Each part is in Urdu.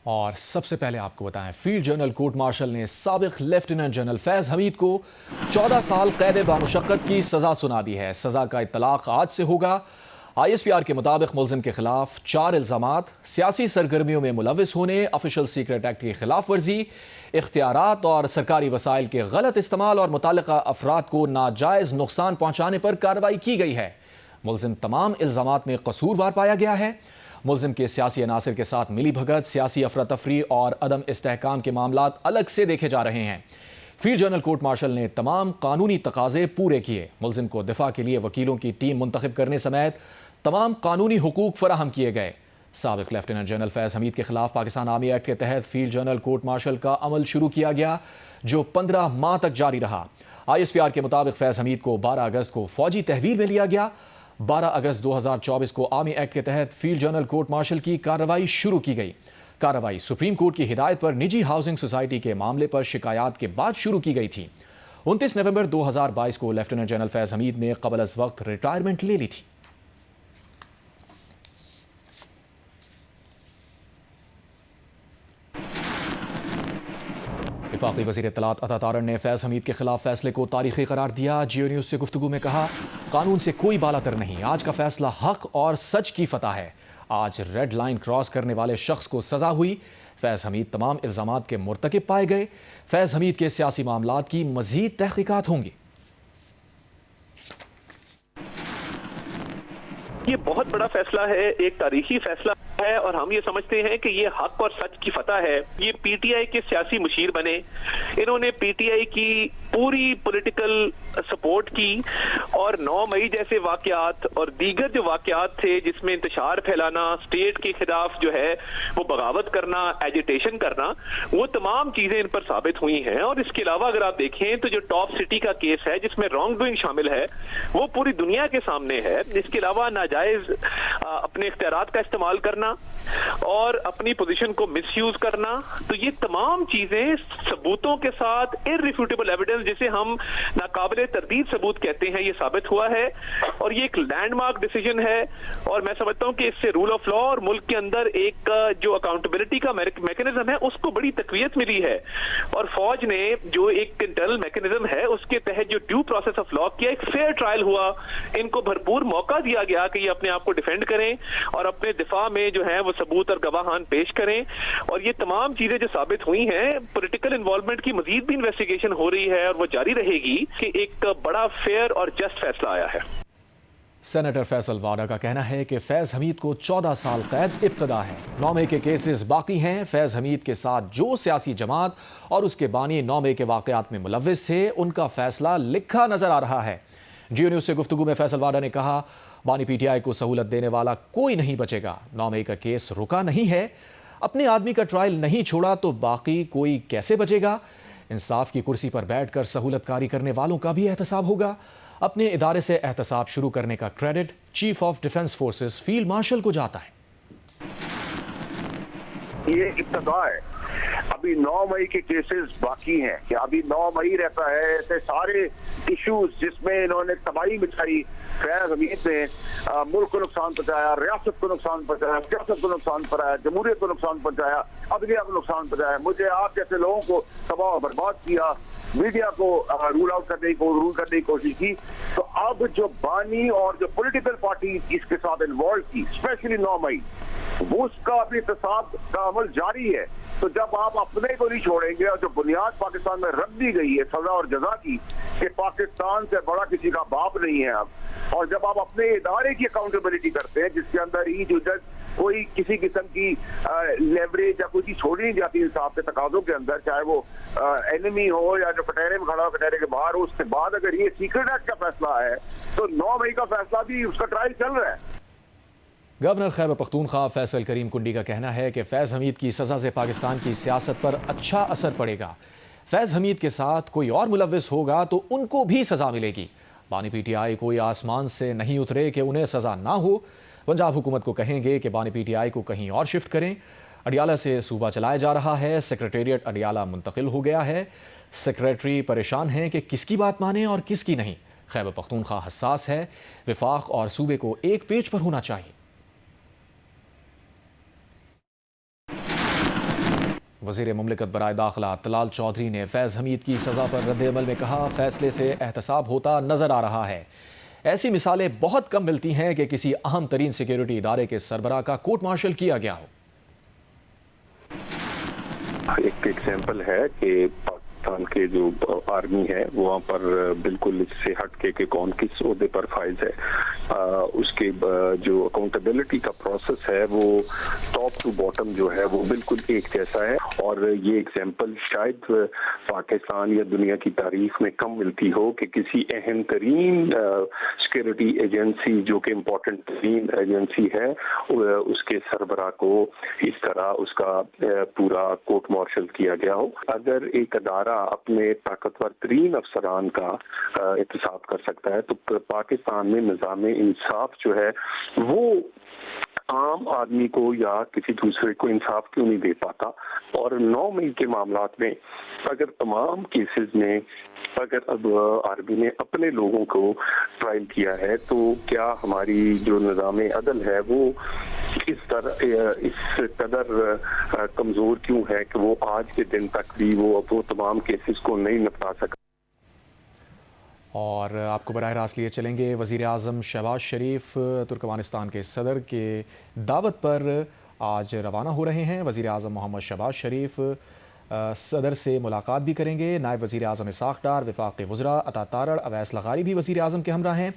اور سب سے پہلے آپ کو بتائیں، فیلڈ جنرل کورٹ مارشل نے سابق لیفٹیننٹ جنرل فیض حمید کو 14 سال قید بامشقت کی سزا سنا دی ہے۔ سزا کا اطلاق آج سے ہوگا۔ ISPR کے مطابق ملزم کے خلاف 4 الزامات: سیاسی سرگرمیوں میں ملوث ہونے، آفیشل سیکرٹ ایکٹ کی خلاف ورزی، اختیارات اور سرکاری وسائل کے غلط استعمال اور متعلقہ افراد کو ناجائز نقصان پہنچانے پر کارروائی کی گئی ہے۔ ملزم تمام الزامات میں قصوروار پایا گیا ہے۔ ملزم کے سیاسی عناصر کے ساتھ ملی بھگت، سیاسی افراتفری اور عدم استحکام کے معاملات الگ سے دیکھے جا رہے ہیں۔ فیلڈ جنرل کورٹ مارشل نے تمام قانونی تقاضے پورے کیے۔ ملزم کو دفاع کے لیے وکیلوں کی ٹیم منتخب کرنے سمیت تمام قانونی حقوق فراہم کیے گئے۔ سابق لیفٹیننٹ جنرل فیض حمید کے خلاف پاکستان آرمی ایکٹ کے تحت فیلڈ جنرل کورٹ مارشل کا عمل شروع کیا گیا، جو 15 ماہ تک جاری رہا۔ ISPR کے مطابق فیض حمید کو 12 اگست کو فوجی تحویل میں لیا گیا۔ 12 اگست 2024 کو آرمی ایکٹ کے تحت فیلڈ جنرل کورٹ مارشل کی کارروائی شروع کی گئی۔ کارروائی سپریم کورٹ کی ہدایت پر نجی ہاؤسنگ سوسائٹی کے معاملے پر شکایات کے بعد شروع کی گئی تھی۔ 29 نومبر 2022 کو لیفٹیننٹ جنرل فیض حمید نے قبل از وقت ریٹائرمنٹ لے لی تھی۔ وفاقی وزیر اطلاعات عطا تارڑ نے فیض حمید کے خلاف فیصلے کو تاریخی قرار دیا۔ جیو نیوز سے گفتگو میں کہا، قانون سے کوئی بالاتر نہیں، آج کا فیصلہ حق اور سچ کی فتح ہے۔ آج ریڈ لائن کراس کرنے والے شخص کو سزا ہوئی۔ فیض حمید تمام الزامات کے مرتکب پائے گئے۔ فیض حمید کے سیاسی معاملات کی مزید تحقیقات ہوں گی۔ یہ بہت بڑا فیصلہ ہے، ایک تاریخی فیصلہ ہے، اور ہم یہ سمجھتے ہیں کہ یہ حق اور سچ کی فتح ہے۔ یہ PTI کے سیاسی مشیر بنے، انہوں نے PTI کی پوری پولیٹیکل سپورٹ کی، اور 9 مئی جیسے واقعات اور دیگر جو واقعات تھے جس میں انتشار پھیلانا، اسٹیٹ کے خلاف جو ہے وہ بغاوت کرنا، ایجیٹیشن کرنا، وہ تمام چیزیں ان پر ثابت ہوئی ہیں۔ اور اس کے علاوہ اگر آپ دیکھیں تو جو ٹاپ سٹی کا کیس ہے جس میں رانگ ڈوئنگ شامل ہے، وہ پوری دنیا کے سامنے ہے۔ اس کے علاوہ ناجائز اپنے اختیارات کا استعمال کرنا اور اپنی پوزیشن کو مس یوز کرنا، تو یہ تمام چیزیں ثبوتوں کے ساتھ irrefutable ایویڈنس، جسے ہم ناقابل تردید ثبوت کہتے ہیں، یہ ثابت ہوا ہے، اور یہ ایک لینڈ مارک ڈیسیجن ہے۔ اور میں سمجھتا ہوں کہ اس سے رول آف لا اور ملک کے اندر ایک جو اکاؤنٹیبلٹی کا میکنزم ہے اس کو بڑی تقویت ملی ہے، اور فوج نے جو ایک انٹرنل میکنزم ہے اس کے تحت جو ڈیو پروسیس آف لا کیا، ایک فیئر ٹرائل ہوا، ان کو بھرپور موقع دیا گیا کہ یہ اپنے آپ کو ڈیفینڈ کریں اور اپنے دفاع میں جو ہے وہ ثبوت اور گواہان پیش کریں۔ اور یہ تمام چیزیں جو ثابت ہوئی ہیں، پولیٹیکل انوالومنٹ کی مزید بھی انویسٹیگیشن ہو رہی ہے اور وہ جاری رہے گی، کہ ایک بڑا فیئر اور جسٹ فیصلہ آیا ہے۔ سینیٹر فیصل وارا کا کہنا ہے کہ فیض حمید کو 14 سال قید ابتدا ہے۔ 9 مئی کے کیسز باقی ہیں۔ فیض حمید کے ساتھ جو سیاسی جماعت اور اس کے بانی 9 مئی کے واقعات میں ملوث تھے، ان کا فیصلہ لکھا نظر آ رہا ہے۔ جیو نیوز سے گفتگو میں فیصل وارا نے کہا، بانی PTI کو سہولت دینے والا کوئی نہیں بچے گا۔ 9 مئی کا کیس رکا نہیں ہے، اپنے آدمی کا ٹرائل نہیں چھوڑا تو باقی کوئی کیسے بچے گا؟ انصاف کی کرسی پر بیٹھ کر سہولت کاری کرنے والوں کا بھی احتساب ہوگا۔ اپنے ادارے سے احتساب شروع کرنے کا credit chief of defence forces field marshal کو جاتا ہے۔ یہ ابتدا ہے، ابھی 9 مئی کے کیسز باقی ہیں، کہ ابھی 9 مئی رہتا ہے۔ ایسے سارے ایشوز جس میں انہوں نے تباہی مچائی، فیض حمید نے ملک کو نقصان پہنچایا، ریاست کو نقصان پہنچایا، سیاست کو نقصان پہنچایا، جمہوریت کو نقصان پہنچایا، عدلیہ کو نقصان پہنچایا، مجھے آپ جیسے لوگوں کو تباہ و برباد کیا، میڈیا کو رول آؤٹ کرنے کی کوشش کی۔ تو اب جو بانی اور جو پولیٹیکل پارٹی اس کے ساتھ انوالو کی، اسپیشلی 9 مئی، وہ اس کا اپنی احتساب کا عمل جاری ہے۔ تو جب آپ اپنے کو نہیں چھوڑیں گے، اور جو بنیاد پاکستان میں رکھ دی گئی ہے سزا اور جزا کی، کہ پاکستان سے بڑا کسی کا باپ نہیں ہے اب، اور جب آپ اپنے ادارے کی اکاؤنٹیبلٹی کرتے ہیں جس کے اندر کوئی کسی قسم کی لیوریج یا کوئی چیز چھوڑی نہیں جاتی انصاف کے تقاضوں کے اندر، چاہے وہ اینمی ہو یا جو کٹہرے میں کھڑا ہو کٹہرے کے باہر ہو، اس کے بعد اگر یہ سیکرٹ ایکٹ کا فیصلہ ہے تو 9 مئی کا فیصلہ بھی اس کا ٹرائل چل رہا ہے۔ گورنر خیبر پختونخوا فیصل کریم کنڈی کا کہنا ہے کہ فیض حمید کی سزا سے پاکستان کی سیاست پر اچھا اثر پڑے گا۔ فیض حمید کے ساتھ کوئی اور ملوث ہوگا تو ان کو بھی سزا ملے گی۔ بانی PTI کوئی آسمان سے نہیں اترے کہ انہیں سزا نہ ہو۔ پنجاب حکومت کو کہیں گے کہ بانی PTI کو کہیں اور شفٹ کریں۔ اڈیالہ سے صوبہ چلایا جا رہا ہے، سیکریٹریٹ اڈیالہ منتقل ہو گیا ہے۔ سیکریٹری پریشان ہیں کہ کس کی بات مانیں اور کس کی نہیں۔ خیبر پختونخوا حساس ہے، وفاق اور صوبے کو ایک پیج پر ہونا چاہیے۔ وزیر مملکت برائے داخلہ طلال چودھری نے فیض حمید کی سزا پر رد عمل میں کہا، فیصلے سے احتساب ہوتا نظر آ رہا ہے۔ ایسی مثالیں بہت کم ملتی ہیں کہ کسی اہم ترین سیکیورٹی ادارے کے سربراہ کا کورٹ مارشل کیا گیا ہو۔ ایک ایگزامپل ہے کہ پاکستان کے جو آرمی ہے وہاں پر بالکل اس سے ہٹ کے کون کس عہدے پر فائز ہے، اس کے جو اکاؤنٹیبلٹی کا پروسیس ہے وہ ٹاپ ٹو باٹم جو ہے وہ بالکل ایک جیسا ہے، اور یہ ایگزامپل شاید پاکستان یا دنیا کی تاریخ میں کم ملتی ہو کہ کسی اہم ترین سیکورٹی ایجنسی جو کہ امپورٹنٹ ترین ایجنسی ہے اس کے سربراہ کو اس طرح اس کا پورا کورٹ مارشل کیا گیا ہو۔ اگر ایک ادارہ اپنے طاقتور ترین افسران کا احتساب کر سکتا ہے تو پاکستان میں نظام انصاف جو ہے وہ عام آدمی کو یا کسی دوسرے کو انصاف کیوں نہیں دے پاتا؟ اور 9 مئی کے معاملات میں اگر تمام کیسز میں اگر اب آرمی نے اپنے لوگوں کو ٹرائل کیا ہے تو کیا ہماری جو نظام عدل ہے وہ اس قدر کمزور کیوں ہے کہ وہ آج کے دن تک بھی وہ تمام کیسز کو نہیں نپٹا سکا؟ اور آپ کو براہ راست لیے چلیں گے، وزیر اعظم شہباز شریف ترکمانستان کے صدر کے دعوت پر آج روانہ ہو رہے ہیں۔ وزیر اعظم محمد شہباز شریف صدر سے ملاقات بھی کریں گے۔ نائب وزیر اعظم اسحاق ڈار، وفاقی وزراء عطا تارڑ، اویس لغاری بھی وزیر اعظم کے ہمراہ ہیں۔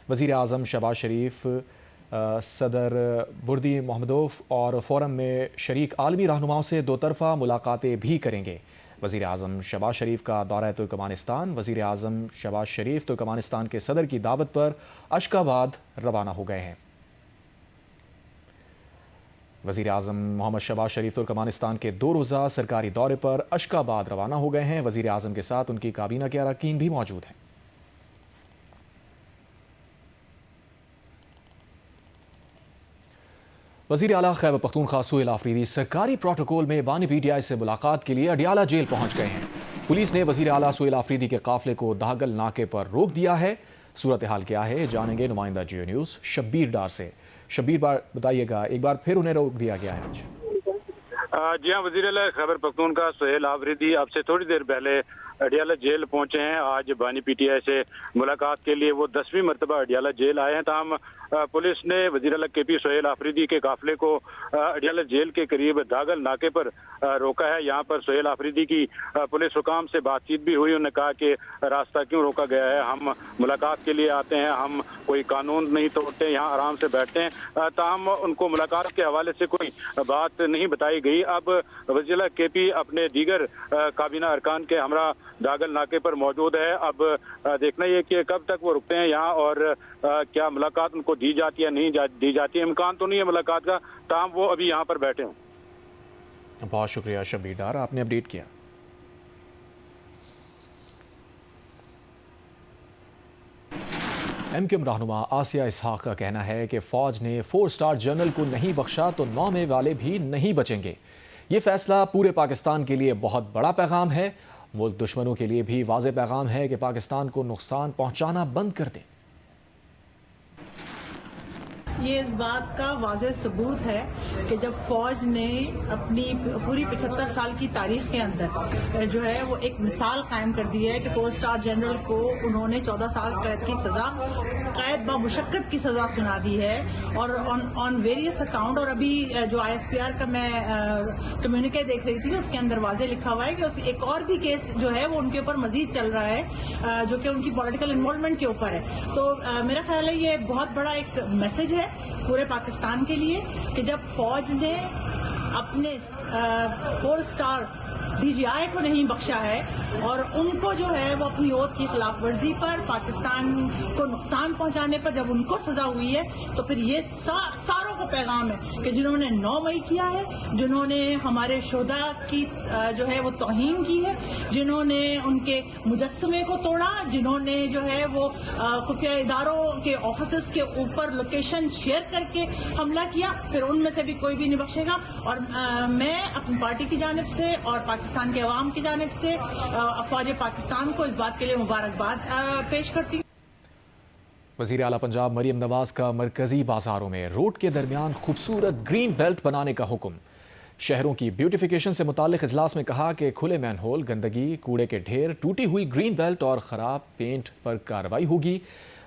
وزیر اعظم شہباز شریف صدر بردی محمدوف اور فورم میں شریک عالمی رہنماؤں سے 2 طرفہ ملاقاتیں بھی کریں گے۔ وزیر اعظم شہباز شریف کا دورہ ترکمانستان۔ وزیر اعظم شہباز شریف ترکمانستان کے صدر کی دعوت پر اشکاباد روانہ ہو گئے ہیں۔ وزیر اعظم محمد شہباز شریف ترکمانستان کے 2 روزہ سرکاری دورے پر اشکاباد روانہ ہو گئے ہیں۔ وزیر اعظم کے ساتھ ان کی کابینہ کے اراکین بھی موجود ہیں۔ وزیر اعلیٰ خیبر پختونخوا سہیل آفریدی سرکاری پروٹوکول میں بانی پی ٹی آئی سے ملاقات کے لیے اڈیالہ جیل پہنچ گئے ہیں۔ پولیس نے وزیر اعلیٰ سہیل آفریدی کے قافلے کو دہگل ناکے پر روک دیا ہے۔ صورتحال کیا ہے جانیں گے نمائندہ جیو نیوز شبیر ڈار سے۔ شبیر بتائیے گا، ایک بار پھر انہیں روک دیا گیا ہے آج؟ جی ہاں، وزیر اعلیٰ خیبر پختونخوا سہیل آفریدی اب سے تھوڑی دیر پہلے اڈیالہ جیل پہنچے ہیں۔ آج بانی پی ٹی آئی سے ملاقات کے لیے وہ 10ویں مرتبہ اڈیالہ جیل آئے ہیں۔ تاہم پولیس نے وزیر اعلیٰ کے پی سہیل آفریدی کے قافلے کو اڈیالہ جیل کے قریب داگل ناکے پر روکا ہے۔ یہاں پر سہیل آفریدی کی پولیس حکام سے بات چیت بھی ہوئی۔ انہوں نے کہا کہ راستہ کیوں روکا گیا ہے، ہم ملاقات کے لیے آتے ہیں، ہم کوئی قانون نہیں توڑتے، یہاں آرام سے بیٹھتے ہیں۔ تاہم ان کو ملاقات کے حوالے سے کوئی بات نہیں بتائی گئی۔ اب وزیر اعلیٰ کے پی اپنے دیگر کابینہ ارکان کے ہمراہ داگل ناکے پر موجود ہے۔ اب دیکھنا یہ کہ کب تک وہ رکتے ہیں یہاں اور کیا ملاقات ان کو دی جاتی ہے نہیں دی جاتی ہے۔ امکان تو نہیں ہے ملاقات کا، تاہم وہ ابھی یہاں پر بیٹھے ہیں۔ بہت شکریہ شبیر ڈار، آپ نے اپڈیٹ کیا۔ ایم کیو ایم رہنما آسیہ اسحاق کا کہنا ہے کہ فوج نے 4 اسٹار جنرل کو نہیں بخشا تو 9 مئی والے بھی نہیں بچیں گے۔ یہ فیصلہ پورے پاکستان کے لیے بہت بڑا پیغام ہے۔ ملک دشمنوں کے لیے بھی واضح پیغام ہے کہ پاکستان کو نقصان پہنچانا بند کر دیں۔ یہ اس بات کا واضح ثبوت ہے کہ جب فوج نے اپنی پوری 75 سال کی تاریخ کے اندر جو ہے وہ ایک مثال قائم کر دی ہے کہ 4 اسٹار جنرل کو انہوں نے 14 سال قید کی سزا، قید بمشقت کی سزا سنا دی ہے، اور آن ویریس اکاؤنٹ۔ اور ابھی جو آئی ایس پی آر کا میں کمیونیکے دیکھ رہی تھی اس کے اندر واضح لکھا ہوا ہے کہ ایک اور بھی کیس جو ہے وہ ان کے اوپر مزید چل رہا ہے جو کہ ان کی پولیٹیکل انوالومنٹ کے اوپر ہے۔ تو میرا خیال ہے یہ بہت بڑا ایک میسج ہے پورے پاکستان کے لیے کہ جب فوج نے اپنے 4 اسٹار ڈی جی آئی کو نہیں بخشا ہے اور ان کو جو ہے وہ اپنی عہد کی خلاف ورزی پر، پاکستان کو نقصان پہنچانے پر جب ان کو سزا ہوئی ہے، تو پھر یہ ساروں کو پیغام ہے کہ جنہوں نے 9 مئی کیا ہے، جنہوں نے ہمارے شہداء کی جو ہے وہ توہین کی ہے، جنہوں نے ان کے مجسمے کو توڑا، جنہوں نے جو ہے وہ خفیہ اداروں کے آفیسز کے اوپر لوکیشن شیئر کر کے حملہ کیا، پھر ان میں سے بھی کوئی بھی نہیں بخشے گا۔ اور میں اپنی پارٹی کی جانب سے اور پاکستان کے عوام کی جانب سے افواج پاکستان کو اس بات کے لیے مبارکباد پیش کرتی ہوں۔ وزیر اعلیٰ پنجاب مریم نواز کا مرکزی بازاروں میں روڈ کے درمیان خوبصورت گرین بیلٹ بنانے کا حکم۔ شہروں کی بیوٹیفیکیشن سے متعلق اجلاس میں کہا کہ کھلے مین ہول، گندگی، کوڑے کے ڈھیر، ٹوٹی ہوئی گرین بیلٹ اور خراب پینٹ پر کارروائی ہوگی۔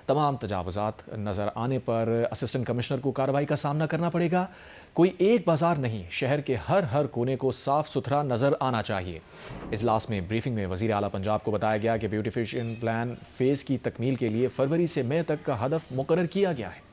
تمام تجاوزات نظر آنے پر اسسٹنٹ کمشنر کو کارروائی کا سامنا کرنا پڑے گا۔ کوئی ایک بازار نہیں، شہر کے ہر کونے کو صاف ستھرا نظر آنا چاہیے۔ اجلاس میں بریفنگ میں وزیر اعلیٰ پنجاب کو بتایا گیا کہ بیوٹیفیکیشن پلان فیز کی تکمیل کے لیے فروری سے مئی تک کا ہدف مقرر کیا گیا ہے۔